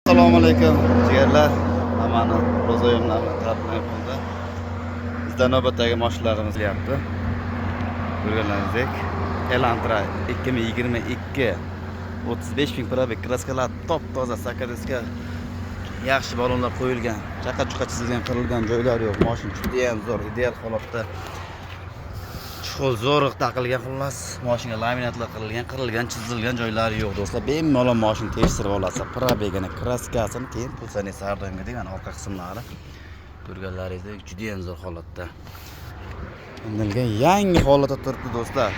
Assalomu alaykum jigarlar. Hamani ro'zoyimlarni taqdim qildi. Bizda navbatdagi mashinalarimiz kelyapti. Ko'rganlaringizdek, Elantra 2022 35 ming probeg kraskalar top-toza sakadiska yaxshi balonlar qo'yilgan, chaqa-chuqa chizilgan, qirilgan joylari yo'q. Mashina juda ham zo'r, ideal holatda. Chuqur zo'riq taqilgan, xullas mashinaga laminatlar qirilgan, chizilgan joylari yo'q do'stlar. Bemalol mashina tekshirib olasiz. Probegini, kraskasini, keyin pulsangiz har doimgidek mana orqa qismlari ko'rganlaringizdek juda ham zo'r holatda. Bunga yangi holatda turibdi do'stlar.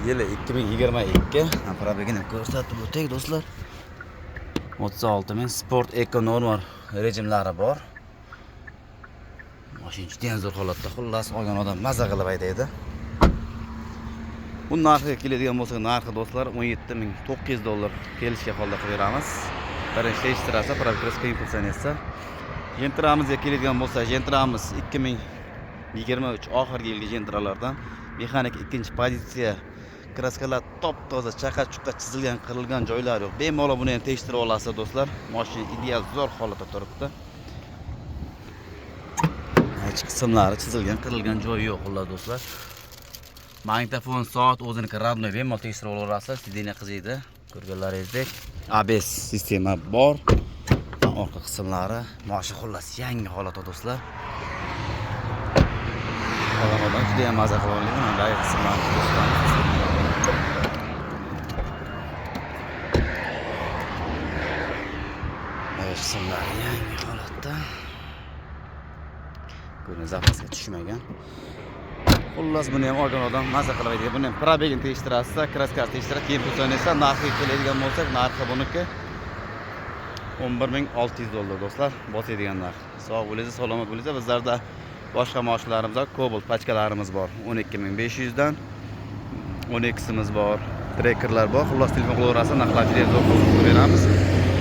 Yili 2022. Probegini ko'rsatib o'taylik do'stlar. 36 ming sport eco normal rejimlari bor. Mashina juda ham zo'r holatda. Xullas olgan odam maza qilib aytaydi. Bu narxiga keladigan bo'lsa, narxi do'stlar 17.900 dollar kelishga holda qilib beramiz. Birinchi eshtirasa, probegini impulsaniyasi. Jentramizga keladigan bo'lsa, jentramiz 2023 oxirgi yilgi jentralardan mexanik ikkinchi pozitsiya. Kraskalar top-toza, chaqa-chuqa chizilgan, qirilgan joylari yo'q. Bemalol buni ham tekshirib olasiz do'stlar. Mashina ideal zo'r holatda turibdi. Ichki qismlari chizilgan, qirilgan joyi yo'q xullas do'stlar. Magnitofon, soat o'ziniki radnoy bemalol tekshirib olaverasiz. Sideniya qiziydi. Ko'rganlaringizdek ABS sistema bor. Orqa qismlari mashina xullas yangi holatda do'stlar. Odam juda ham maza qilib olgan. Mana bu qismlarni ko'rsatamiz. Qismlar yangi holatda. Ko'rning zapasga tushmagan. Xullas buni ham olgan odam maza qilib aytadi. Buni ham probegini tekshirasiz, kraskasini tekshirib, keyin pulsangiz narxiga keladigan bo'lsak, narxi buniki 11.600 dollar do'stlar. Bosadigan narx. Sog' bo'lasiz, salomat bo'lasiz. Bizlarda boshqa mashinalarimiz bor, Cobalt pachkalarimiz bor. 12.500 dan 12simiz bor, trekerlar bor. Xullas telefon qilaverasiz, narxlarni juda zo'r ko'rsatib beramiz.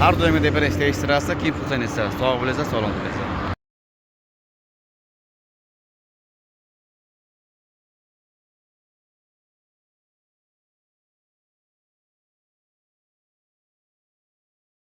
Har doimgidek birinchi tekshirasiz, keyin pulsangiz. Sog' bo'lasiz, salomat bo'lasiz.